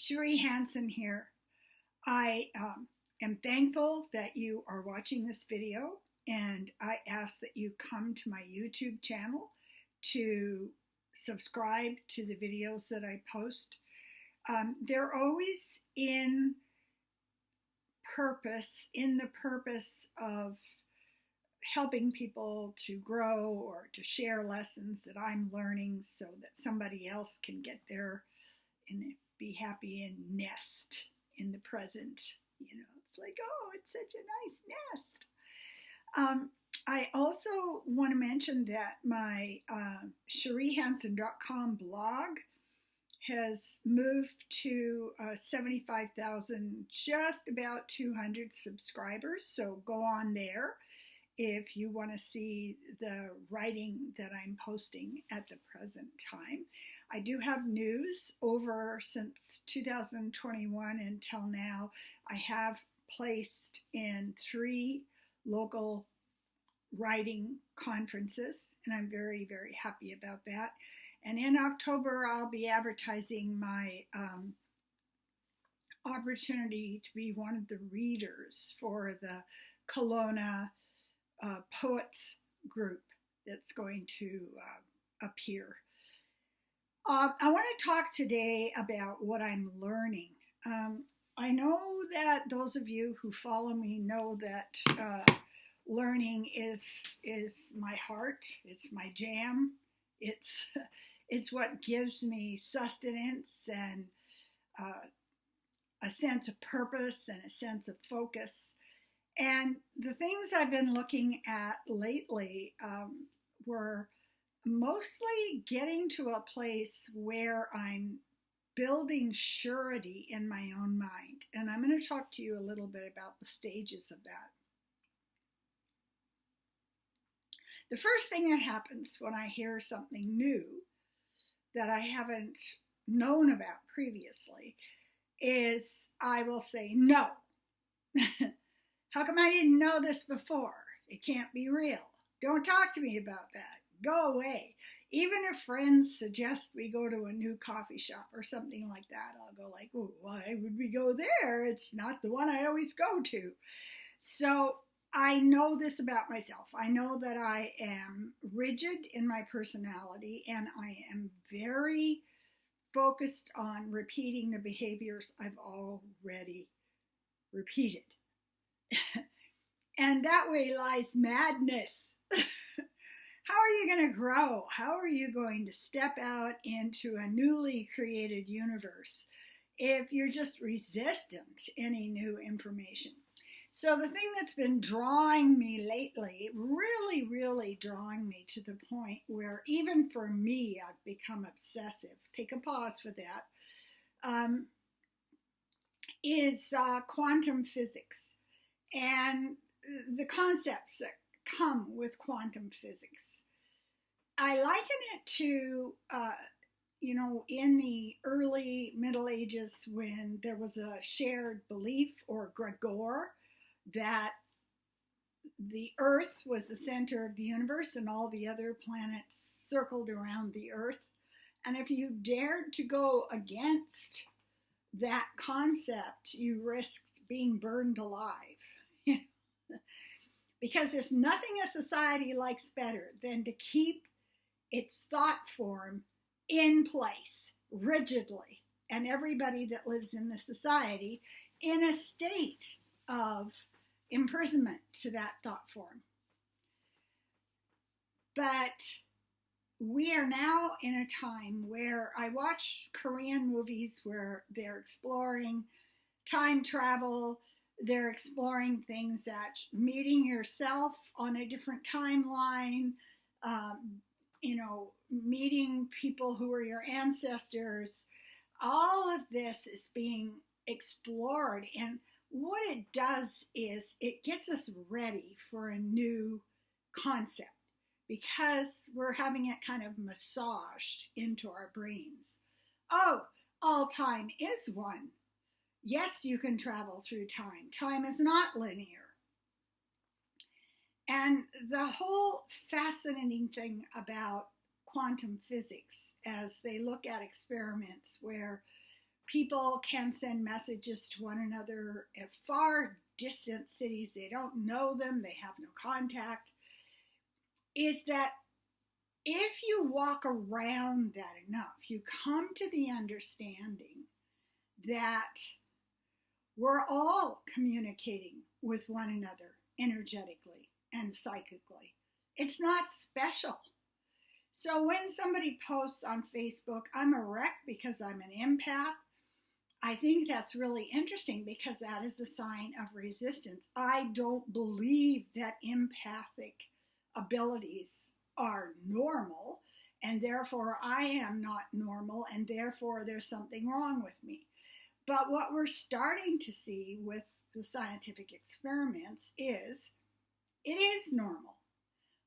Cherie Hansen here. I am thankful that you are watching this video, and I ask that you come to my YouTube channel to subscribe to the videos that I post. They're always in the purpose of helping people to grow or to share lessons that I'm learning so that somebody else can get there and be happy and nest in the present. You know, it's like, oh, it's such a nice nest. I also want to mention that my CherieHansen.com blog has moved to 75,000, just about 200 subscribers. So go on there if you want to see the writing that I'm posting at the present time. I do have news over since 2021 until now. I have placed in 3 local writing conferences, and I'm very, very happy about that. And in October, I'll be advertising my opportunity to be one of the readers for the Kelowna Poets group that's going to appear. I want to talk today about what I'm learning. I know that those of you who follow me know that learning is my heart. It's my jam. It's what gives me sustenance and a sense of purpose and a sense of focus. And the things I've been looking at lately were mostly getting to a place where I'm building surety in my own mind. And I'm going to talk to you a little bit about the stages of that. The first thing that happens when I hear something new that I haven't known about previously is I will say, no. How come I didn't know this before? It can't be real. Don't talk to me about that. Go away. Even if friends suggest we go to a new coffee shop or something like that, I'll go like, oh, why would we go there? It's not the one I always go to. So I know this about myself. I know that I am rigid in my personality, and I am very focused on repeating the behaviors I've already repeated. And that way lies madness. How are you going to grow? How are you going to step out into a newly created universe if you're just resistant to any new information? So the thing that's been drawing me lately, really drawing me to the point where even for me, I've become obsessive. Take a pause for that. Is quantum physics and the concepts that come with quantum physics. I liken it to, in the early Middle Ages when there was a shared belief or gregor that the Earth was the center of the universe and all the other planets circled around the Earth. And if you dared to go against that concept, you risked being burned alive. Because there's nothing a society likes better than to keep its thought form in place rigidly, and everybody that lives in the society in a state of imprisonment to that thought form. But we are now in a time where I watch Korean movies where they're exploring time travel. They're exploring things that meeting yourself on a different timeline, meeting people who are your ancestors. All of this is being explored. And what it does is it gets us ready for a new concept because we're having it kind of massaged into our brains. Oh, all time is one. Yes, you can travel through time. Time is not linear. And the whole fascinating thing about quantum physics, as they look at experiments where people can send messages to one another at far distant cities. They don't know them, they have no contact. Is that if you walk around that enough, you come to the understanding that we're all communicating with one another energetically and psychically. It's not special. So when somebody posts on Facebook, I'm a wreck because I'm an empath, I think that's really interesting because that is a sign of resistance. I don't believe that empathic abilities are normal, and therefore I am not normal, and therefore there's something wrong with me. But what we're starting to see with the scientific experiments is it is normal.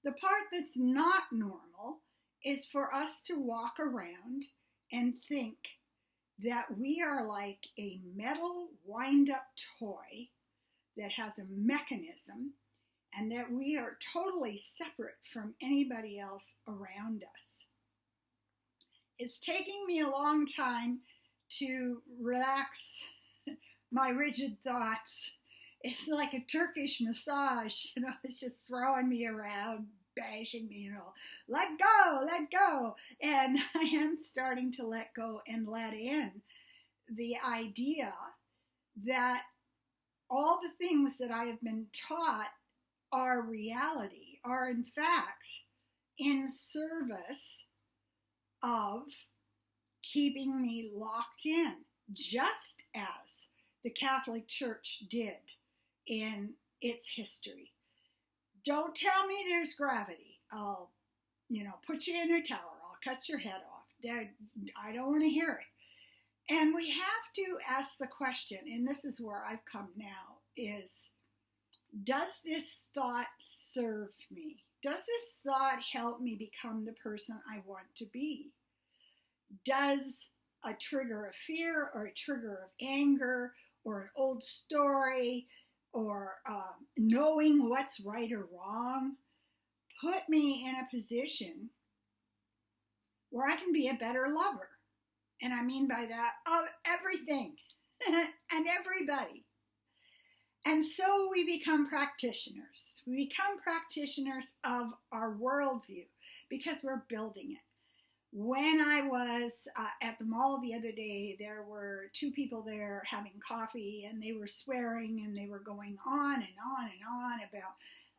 The part that's not normal is for us to walk around and think that we are like a metal wind-up toy that has a mechanism and that we are totally separate from anybody else around us. It's taking me a long time to relax my rigid thoughts. It's like a Turkish massage, it's just throwing me around, bashing me, let go. And I am starting to let go and let in the idea that all the things that I have been taught are reality, are in fact in service of keeping me locked in, just as the Catholic Church did in its history. Don't tell me there's gravity. I'll, put you in a tower. I'll cut your head off. I don't want to hear it. And we have to ask the question, and this is where I've come now, is, does this thought serve me? Does this thought help me become the person I want to be? Does a trigger of fear or a trigger of anger or an old story or knowing what's right or wrong put me in a position where I can be a better lover? And I mean by that, of everything and everybody. And so we become practitioners. We become practitioners of our worldview because we're building it. When I was at the mall the other day, there were two people there having coffee, and they were swearing, and they were going on and on and on about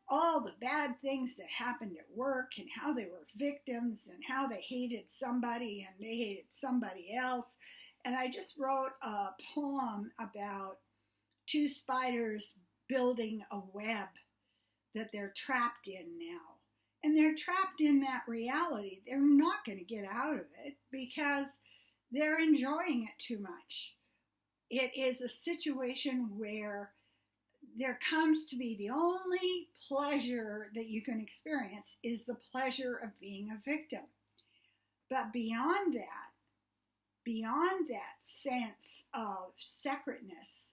all the bad things that happened at work and how they were victims and how they hated somebody and they hated somebody else. And I just wrote a poem about two spiders building a web that they're trapped in now. And they're trapped in that reality. They're not going to get out of it because they're enjoying it too much. It is a situation where there comes to be the only pleasure that you can experience is the pleasure of being a victim. But beyond that sense of separateness,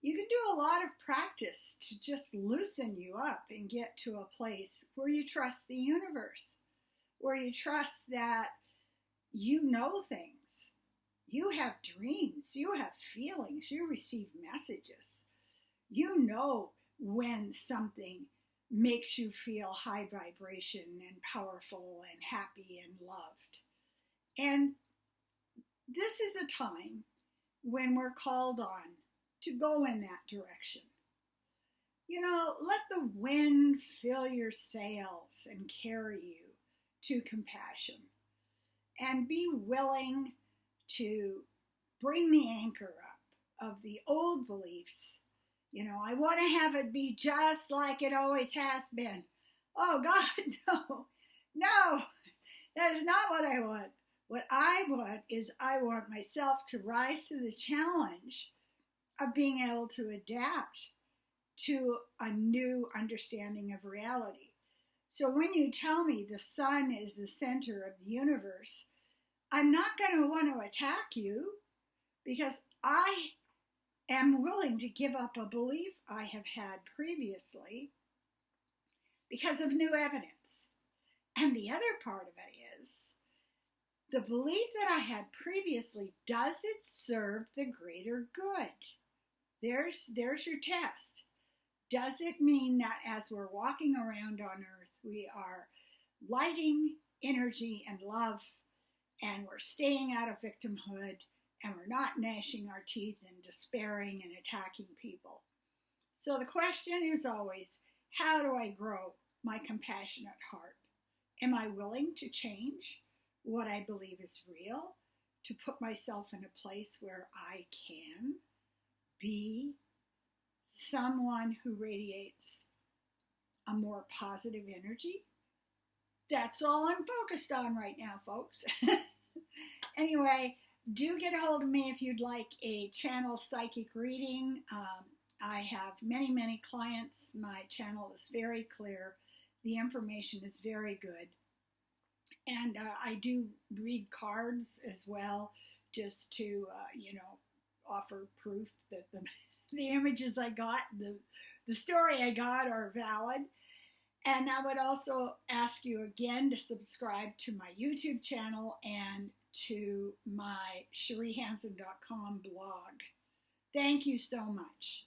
you can do a lot of practice to just loosen you up and get to a place where you trust the universe, where you trust that you know things, you have dreams, you have feelings, you receive messages. You know when something makes you feel high vibration and powerful and happy and loved. And this is a time when we're called on to go in that direction. Let the wind fill your sails and carry you to compassion. And be willing to bring the anchor up of the old beliefs. I want to have it be just like it always has been. Oh God, no, that is not what I want. What I want is I want myself to rise to the challenge of being able to adapt to a new understanding of reality. So when you tell me the sun is the center of the universe, I'm not going to want to attack you because I am willing to give up a belief I have had previously because of new evidence. And the other part of it is the belief that I had previously, does it serve the greater good? There's your test. Does it mean that as we're walking around on earth, we are lighting energy and love, and we're staying out of victimhood, and we're not gnashing our teeth and despairing and attacking people? So the question is always, how do I grow my compassionate heart? Am I willing to change what I believe is real, to put myself in a place where I can be someone who radiates a more positive energy? That's all I'm focused on right now, folks. Anyway, do get a hold of me if you'd like a channel psychic reading. I have many clients. My channel is very clear. The information is very good. And I do read cards as well, just to, offer proof that the images I got, the story I got are valid. And I would also ask you again to subscribe to my YouTube channel and to my CherieHansen.com blog. Thank you so much.